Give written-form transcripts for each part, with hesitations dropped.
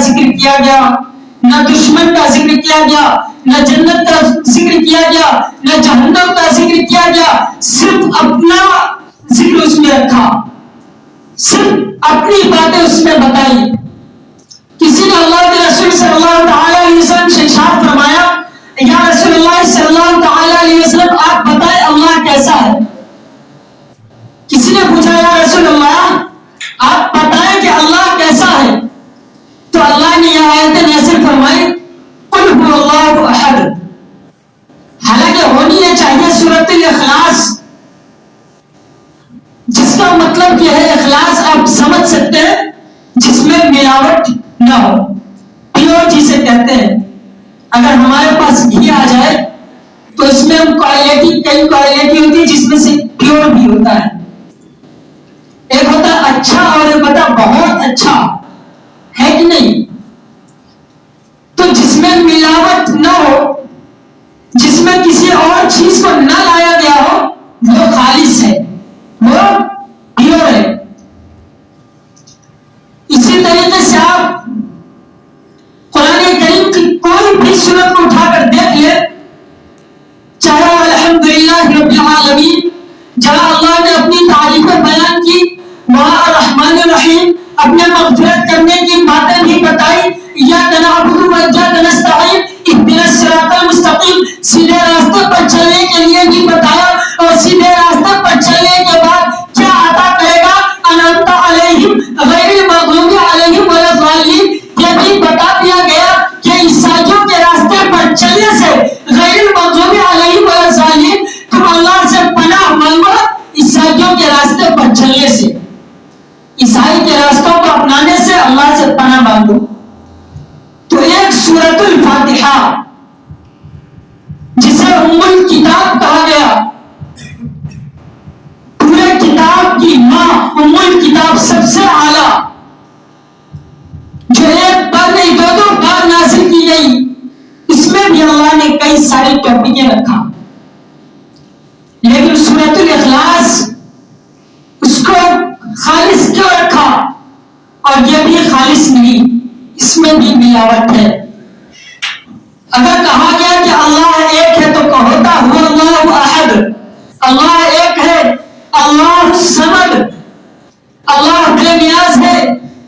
ذکر کیا گیا، نہ دشمن کا ذکر کیا گیا، نہ جنت کا ذکر کیا گیا، نہ جہنم کا ذکر کیا گیا، صرف اپنا ذکر اس میں رکھا، صرف اپنی باتیں اس میں بتائی۔ کسی نے اللہ کے رسول صلی اللہ تعالی علیہ وسلم سے ارشاد فرمایا، یا رسول اللہ صلی اللہ تعالی علیہ وسلم آپ بتائیں اللہ کیسا ہے؟ کسی نے پوچھا یا رسول اللہ آپ بتائیں کہ اللہ کیسا ہے؟ تو اللہ نے یہ آیت نازل فرمائی، قل هو اللہ احد۔ حالانکہ ہونی یہ چاہیے سورۃ الاخلاص، جس کا مطلب یہ ہے اخلاص آپ سمجھ سکتے ہیں، جس میں ملاوٹ نہ ہو، پیور جسے کہتے ہیں۔ اگر ہمارے پاس گھی آ جائے تو اس میں کئی کوالٹی ہوتی ہے، جس میں سے پیور بھی ہوتا ہے، ایک ہوتا ہے اچھا اور ایک ہوتا ہے بہت اچھا، ہے کہ نہیں؟ تو جس میں ملاوٹ نہ ہو، جس میں کسی اور چیز کو نہ لایا گیا ہو، وہ خالص ہے، وہ پیور ہے۔ اسی طریقے سے آپ قرآن کریم کی کوئی بھی سورت کو اٹھا کر دیکھ لیں، چاہے الحمدللہ رب العالمین جہاں اللہ نے اپنی تعریفیں بیان کی، وہاں الرحمن الرحیم اپنے مغفرت کرنے کی باتیں بھی بتائی، ایاک نعبد و ایاک نستعین اہدنا الصراط المستقیم، سیدھے راستے پر چلنے کے لیے بھی بتایا، اور سیدھے راستے پر چلنے کے بعد کیا عطا کرے گا، انعمت علیہم غیر المغضوب علیہم ولا الضالین، یہ بھی بتا دیا گیا کہ عیسائیوں کے راستے پر چلنے سے غیر المغضوب علیہم ولا الضالین، تم اللہ سے پناہ مانگو عیسائیوں کے راستے پر چلنے سے، عیسائی کے راستوں کو اپنانے سے اللہ سے پناہ مانگو۔ تو ایک سورۃ الفاتحہ جسے ام الکتاب کہا گیا، پورے کتاب کی ماں ام الکتاب سب سے اعلیٰ، جو ایک بار نہیں دو بار نازل کی گئی، اس میں بھی اللہ نے کئی سارے ٹاپکیں رکھا، لیکن سورۃ الاخلاص اس کو خالص کیوں رکھا؟ اور یہ بھی خالص نہیں، اس میں بھی ملاوٹ ہے۔ اگر کہا گیا کہ اللہ ایک ہے تو ہوتا ہوا اللہ احد، اللہ ایک ہے، اللہ صمد، اللہ بے نیاز ہے،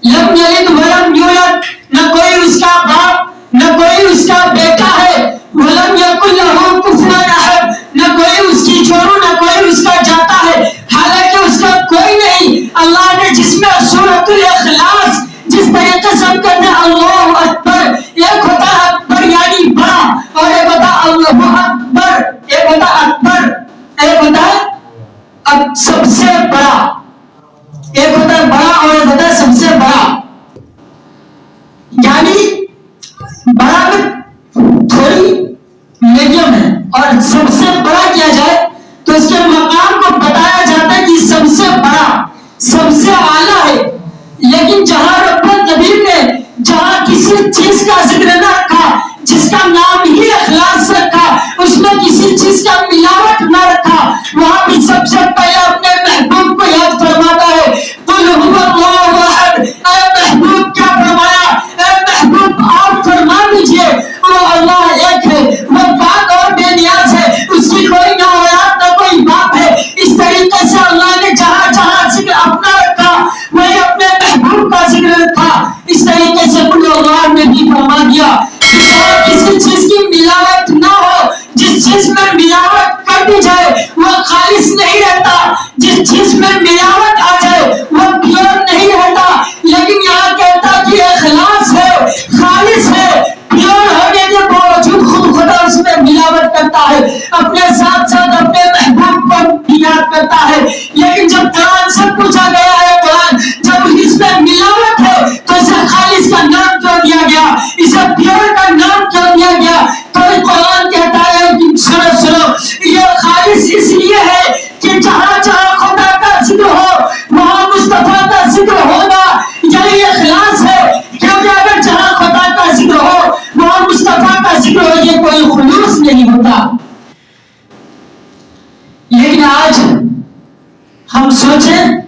لم یلد ولم یولد، نہ کوئی اس کا باپ نہ کوئی اس کا بیٹا ہے، ولم یکن لہ کفوا احد، نہ کوئی اس کی جوڑو نہ کوئی اس کا جاتا ہے، حالانکہ اس کا کوئی نہیں۔ اللہ نے جس میں سورۃ الاخلاص جس طریقے سے ہم کہتے ہیں اللہ اکبر، ایک ہوتا ہے اکبر یعنی بڑا، اور ایک ہوتا ہے اللہ اکبر، ایک ہوتا ہے اکبر، ایک ہوتا ہے سب سے بڑا، ایک ہوتا ہے بڑا اور ایک ہوتا ہے سب سے بڑا، یعنی بڑا میں تھوڑی میڈیم ہے، اور سب سے بڑا کیا جائے تو اس کے مقام کو بتایا جاتا ہے کہ سب سے بڑا سب سے اعلیٰ ہے۔ لیکن جہاں رب العالمین نے جہاں کسی چیز کا ذکر نہ رکھا، جس کا نام ہی اخلاص رکھا، اس میں کسی چیز کا ملاوٹ نہ رکھا، وہاں بھی سب سے پہلے اپنے محبوب کو یاد فرماتا ہے، قل هو اللہ احد۔ اے محبوب کیا فرمایا؟ اے محبوب آپ فرما دیجئے وہ اللہ ایک ہے، وہ پاک اور بے نیاز ہے، اس کی کوئی نہ اولاد نہ کوئی باپ ہے۔ اس طریقے سے اللہ نے جہاں جہاں ذکر اپنا رکھا، وہی اپنے محبوب کا ذکر رکھا۔ اس طریقے سے قل اللہ نے بھی فرما دیا کہ کسی چیز کی ملاوٹ نہ ہو، جس چیز میں ملاوٹ کر دی جائے وہ خالص نہیں رہتا، جس چیز میں ملاوٹ آ جائے وہ پیور نہیں رہتا۔ لیکن یہاں کہتا کہ اخلاص ہے، خالص ہے، پیور ہونے کے باوجود خود خدا اس میں ملاوٹ کرتا ہے، اپنے ساتھ ساتھ اپنے محبوب کو بھی یاد کرتا ہے۔ لیکن جب قرآن سے پوچھا گیا ہے، قرآن جب اس میں ملاوٹ ہے تو اسے خالص کا نام کیوں دیا گیا، اسے پیور کا نام کیوں دیا گیا؟ تو قرآن کہتا ہے کہ سنو یہ خالص اس لیے ہے کہ جہاں جہاں خدا کا ذکر ہو وہاں مصطفیٰ کا ذکر ہوگا، یہی اخلاص ہے، کیونکہ اگر جہاں خدا کا ذکر ہو وہاں مصطفیٰ کا ذکر ہو، یہ کوئی خلوص نہیں ہوتا۔ لیکن آج ہم سوچیں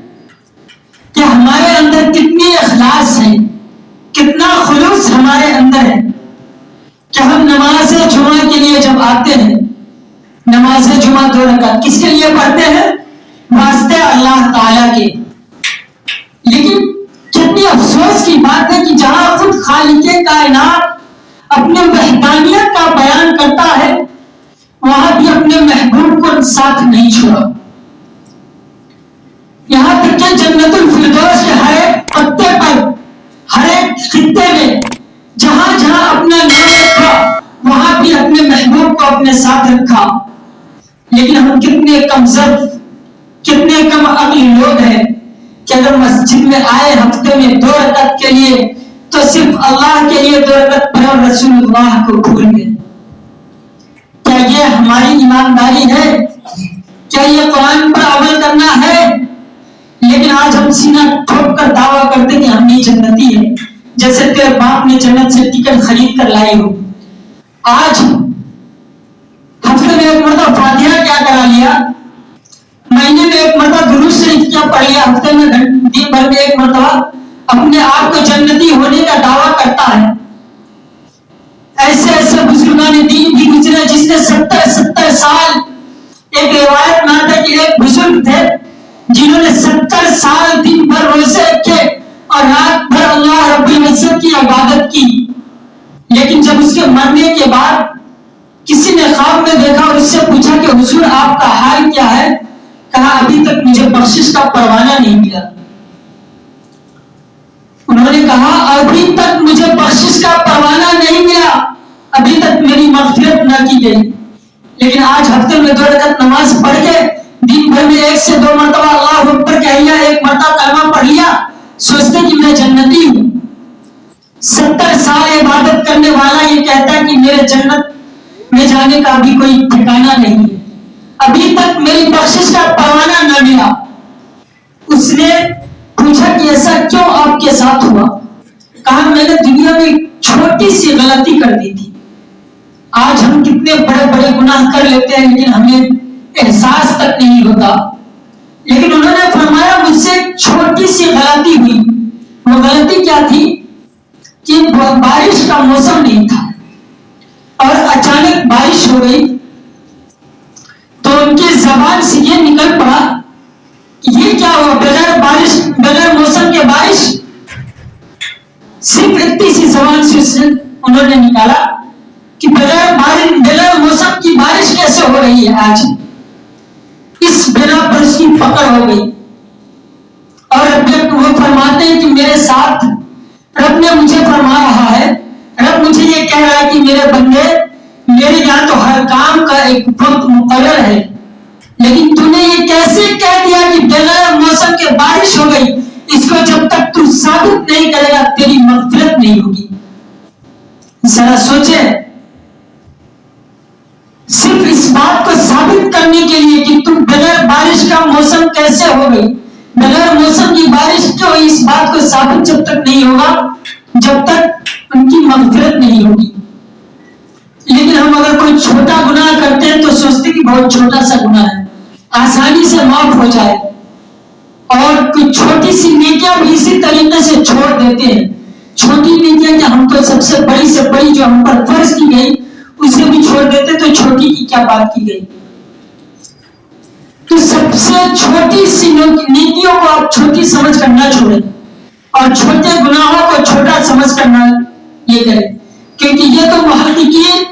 کہ ہمارے اندر کتنی اخلاص ہے، کتنا خلوص آتے ہیں نماز جمعہ 2 رکعت کس کے لیے پڑھتے ہیں؟ واسطے اللہ تعالیٰ کے. لیکن کتنی افسوس کی بات ہے کہ جہاں خود خالق کائنات اپنے وحدانیت کا بیان کرتا ہے وہاں بھی اپنے محبوب کو ساتھ نہیں چھوڑا. یہاں تک کہ جنت الفردوس کے ہر ایک پتے پر ہر ایک خطے میں جہاں جہاں اپنا نام رکھا وہاں بھی اپنے محبوب کو اپنے ساتھ رکھا. لیکن ہم کتنے کمزور کتنے کم عقل لوگ ہیں کہ اگر مسجد میں آئے ہفتے میں 2 رکعت کے لیے تو صرف اللہ کے لیے 2 رکعت پڑھے اور رسول اللہ کو بھول گئے. کیا یہ ہماری ایمانداری ہے؟ کیا یہ قرآن پر عمل کرنا ہے؟ لیکن آج ہم سینہ ٹھوک کر دعویٰ کرتے کہ ہم یہ جنتی ہیں جیسے تیرے باپ نے جنت سے ٹکٹ خرید کر لائے ہو. آج ہفتے میں 1 مرتبہ فاتحہ کیا کرا لیا, مہینے میں 1 مرتبہ درود شریف کیا پڑھ لیا, ہفتے میں دن بھر میں 1 مرتبہ اپنے آپ کو جنتی ہونے کا دعویٰ کرتا ہے. ایسے ایسے بزرگان دین بھی گزرے جس نے 70 سال, ایک روایت میں آتا ہے کہ ایک بزرگ تھے جنہوں نے 70 سال دن بھر روزے رکھے اور رات بھر اللہ رب العزت کی عبادت کی. لیکن جب اس کے مرنے کے بعد کسی نے خواب میں دیکھا اور اس سے پوچھا کہ حضور آپ کا حال کیا ہے, کہا ابھی تک مجھے بخشش کا پروانہ نہیں ملا. انہوں نے کہا ابھی تک مجھے بخشش کا پروانہ نہیں ملا, ابھی تک میری مغفرت نہ کی گئی. لیکن آج ہفتے میں 2 رکعت نماز پڑھ کے دن بھر میں 1 سے 2 مرتبہ اللہ اکبر کہہ لیا, 1 مرتبہ کلمہ پڑھ لیا, سوچتے کہ میں جنتی ہوں. 70 سال عبادت کرنے والا یہ کہتا ہے کہ میرے جنت میں جانے کا ابھی کوئی ٹھکانہ نہیں ہے, ابھی تک میری بخشش کا پروانہ نہ ملا. اس نے پوچھا کہ ایسا کیوں آپ کے ساتھ ہوا؟ کہا میں نے دنیا میں چھوٹی سی غلطی کر دی تھی. آج ہم کتنے بڑے بڑے گناہ کر لیتے ہیں لیکن ہمیں احساس تک نہیں ہوتا. لیکن انہوں نے فرمایا مجھ سے چھوٹی سی غلطی ہوئی. وہ غلطی کیا تھی کہ بارش کا موسم نہیں تھا اور اچانک بارش ہو گئی تو ان کی زبان سے یہ نکل پڑا کہ یہ کیا ہوا, بغیر بارش بغیر موسم کے بارش. صرف اتنی سی زبان سے انہوں نے نکالا کہ بغیر موسم کی بارش کیسے ہو رہی ہے آج. اس بنا پر اس کی پکڑ ہو گئی اور وہ فرماتے ہیں کہ میرے ساتھ رب نے مجھے فرما رہا ہے, رب مجھے یہ کہہ رہا ہے کہ میرے بندے میرے یہاں تو ہر کام کا ایک وقت مقرر ہے, لیکن تو نے یہ کیسے کہہ دیا کہ بغیر موسم کے بارش ہو گئی, اس کو جب تک تو ثابت نہیں کرے گا تیری مغفرت نہیں ہوگی. ذرا سوچے, صرف اس بات کو ثابت کرنے کے لیے کہ تم بغیر بارش کا موسم کیسے ہو گئی, بغیر موسم کی بارش کیوں, اس بات کو ثابت جب تک نہیں ہوگا جب تک ان کی مغفرت نہیں ہوگی. لیکن ہم اگر کوئی چھوٹا گناہ کرتے ہیں تو سوچتے کہ بہت چھوٹا سا گناہ ہے, آسانی سے معاف ہو جائے, اور کوئی چھوٹی سی نیکیاں بھی اسی طریقے سے چھوڑ دیتے ہیں. چھوٹی نیکیاں کہ ہم تو سب سے بڑی جو ہم پر فرض کی گئی اسے بھی چھوڑ دیتے تو چھوٹی کی کیا بات کی گئی. تو سب سے چھوٹی سی نیکیوں کو آپ چھوٹی سمجھ کر نہ چھوڑیں اور چھوٹے گناہوں کو چھوٹا سمجھ کر نہ یہ کریں, کیونکہ یہ تو محققین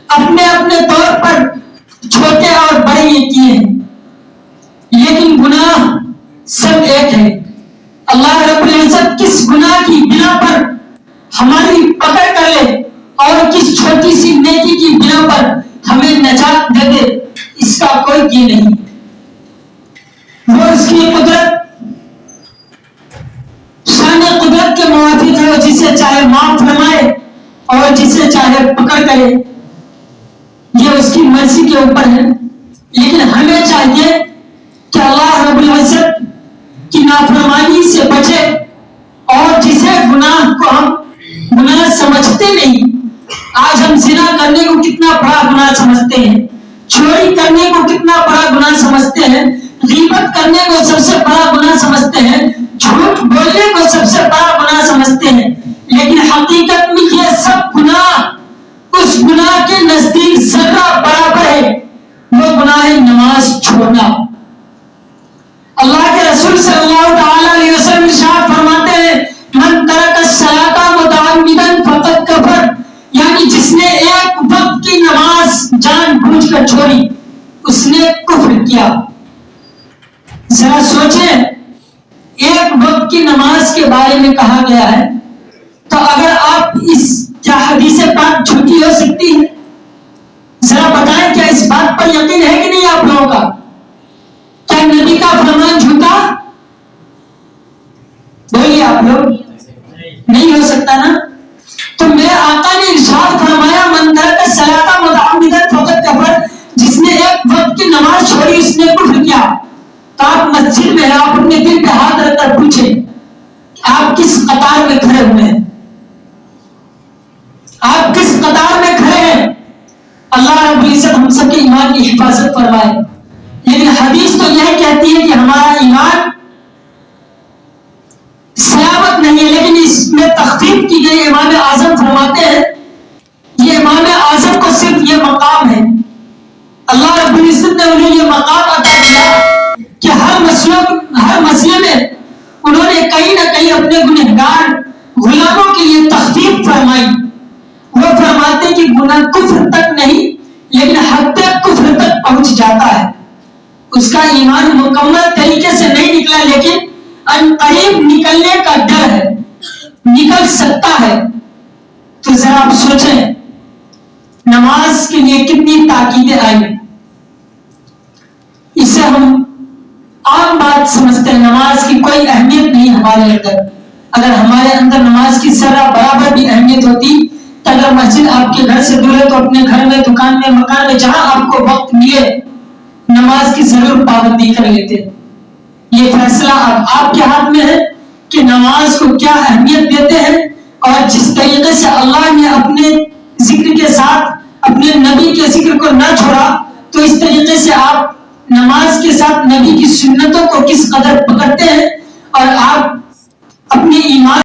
اپنے اپنے طور پر چھوٹے اور بڑے یہ کیے ہیں, لیکن گناہ سب ایک ہے. اللہ رب العزت کس گناہ کی بنا پر ہماری پکڑ کر لے اور کس چھوٹی سی نیکی کی بنا پر ہمیں نجات دے دے, اس کا کوئی یہ نہیں. وہ اس کی قدرت شان قدرت کے موافق ہے, جسے چاہے معاف فرمائے اور جسے چاہے پکڑ کرے, یہ اس کی مرضی کے اوپر ہے. لیکن ہمیں چاہیے کہ اللہ رب العزت کی نافرمانی سے بچے, اور جسے گناہ کو ہم گناہ سمجھتے نہیں, آج ہم زنا کرنے کو کتنا بڑا گناہ سمجھتے ہیں, چوری کرنے کو کتنا بڑا گناہ سمجھتے ہیں, غیبت کرنے کو سب سے بڑا گناہ سمجھتے ہیں, جھوٹ بولنے کو سب سے بڑا گناہ سمجھتے ہیں. لیکن حقیقت میں یہ سب گناہ اس گناہ کے نزدیک ذرہ چھوڑنا. اللہ کے رسول صلی اللہ تعالی علیہ وسلم ارشاد فرماتے ہیں من ترک الصلاۃ متعمدا فقد کفر، یعنی جس نے ایک وقت کی نماز جان بوجھ کر چھوڑی اس نے کفر کیا. ذرا سوچیں، ایک وقت کی نماز کے بارے میں کہا گیا ہے، تو اگر آپ کیا حدیث پاک جھوٹی ہو سکتی ہے؟ ذرا بتائیں، کیا اس بات پر یقین ہے کہ نہیں آپ لوگوں کا؟ کیا نبی کا فرمان جھوٹا؟ بولیے آپ لوگ. نہیں ہو سکتا نا. تو میرے آقا نے ارشاد فرمایا من ترک الصلاۃ متعمدا فقد کفر، جس نے ایک وقت کی نماز چھوڑی اس نے کفر کیا. تو آپ مسجد میں آپ اپنے دل پہ ہاتھ رکھ کر پوچھیں آپ کس قطار میں کھڑے ہوئے ہیں؟ آپ کس قطار میں کھڑے ہیں؟ اللہ رب العزت ہم سب کے ایمان کی حفاظت فرمائے. لیکن حدیث تو یہ کہتی ہے کہ ہمارا ایمان سلامت نہیں ہے، لیکن اس میں تخفیف کی گئی. امام اعظم فرماتے ہیں یہ امام اعظم کو صرف یہ مقام ہے، اللہ رب العزت نے انہیں یہ مقام عطا کیا کہ ہر مسئلے میں انہوں نے کہیں نہ کہیں اپنے گنہگار غلاموں کے لیے تخفیف فرمائی. وہ فرماتے کہ گناہ کفر تک نہیں لیکن حد کفر تک پہنچ جاتا ہے، اس کا ایمان مکمل طریقے سے نہیں نکلا لیکن ان قریب نکلنے کا ڈر ہے، نکل سکتا ہے. تو ذرا آپ سوچیں نماز کے لیے کتنی تاکیدیں آئی. اسے ہم عام بات سمجھتے ہیں، نماز کی کوئی اہمیت نہیں ہمارے اندر. اگر ہمارے اندر نماز کی ذرا برابر بھی اہمیت ہوتی تو اگر مسجد آپ کے گھر سے دور ہے تو اپنے گھر میں، دکان میں، مکان میں، جہاں آپ کو وقت ملے نماز کی ضرور پابندی کر لیتے. یہ فیصلہ اب آپ کے ہاتھ میں ہے کہ نماز کو کیا اہمیت دیتے ہیں. اور جس طریقے سے اللہ نے اپنے ذکر کے ساتھ اپنے نبی کے ذکر کو نہ چھوڑا، تو اس طریقے سے آپ نماز کے ساتھ نبی کی سنتوں کو کس قدر پکڑتے ہیں اور آپ اپنے ایمان